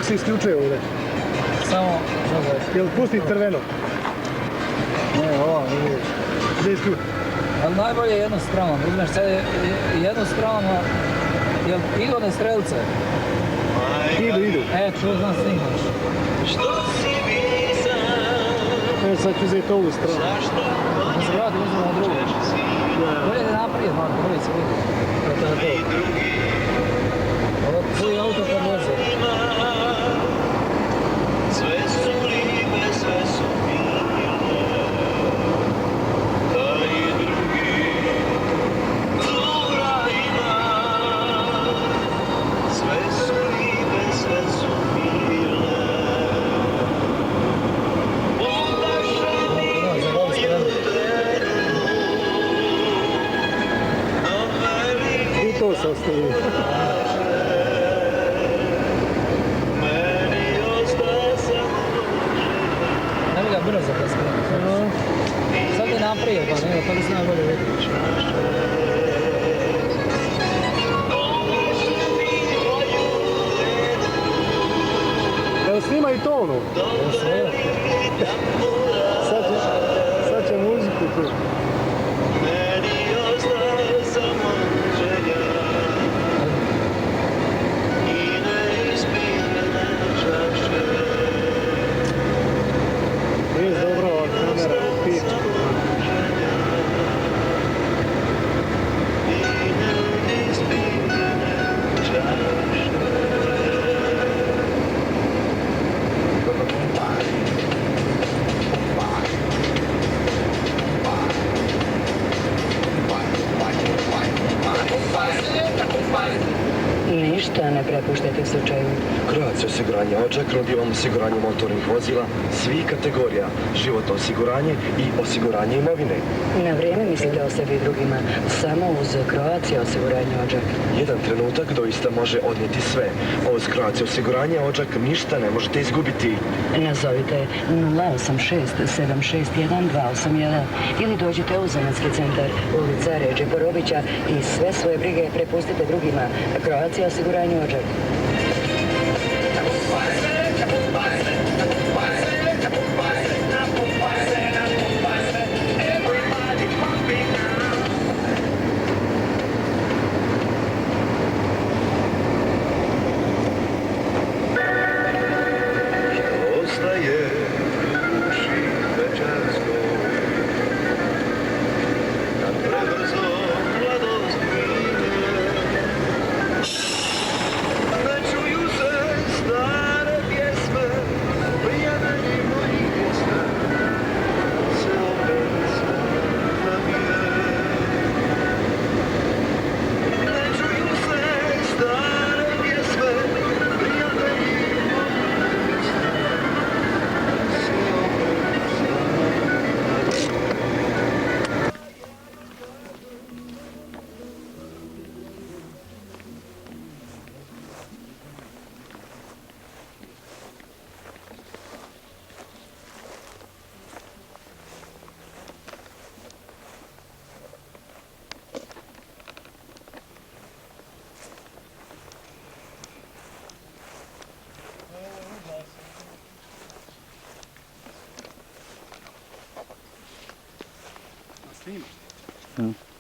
Kako se isključuje ovdje? Samo, Jel pusti crveno? ne, ovo, vidiš. Gdje isključi? Ali najbolje je jednostrano, uzmeš sad jednostrano, jel idu one strelce? Idu. Tu znam snimaš. Sad ću uzeti ovu stranu. Da se vrati, uzmemo na drugu. Bolje da naprijed, Marko, bolje se vidi. To je to. Ovo tvoj auto kad voze. To se ostavi. Ne bi ga brzo kad skrenu. Sad je naprijed, pa ne, to bi se najbolje vidiš. Jel snima i to ono? Sad će muziku tu. Ništa ne prepuštajte slučaju. Croatia osiguranje Odžak nudi vam osiguranje motornih vozila svih kategorija, životno osiguranje i osiguranje imovine. Na vrijeme mislite o sebi i drugima, samo uz Croatia osiguranje Odžak. Jedan trenutak doista može odnijeti sve, a uz Croatia osiguranje Odžak ništa ne možete izgubiti. Nazovite 086 761 281 ili dođite u Zanatski centar, ulica Ređe Porobića i sve svoje brige prepustite drugima. Croatia osiguranje Odžak. Snimaš?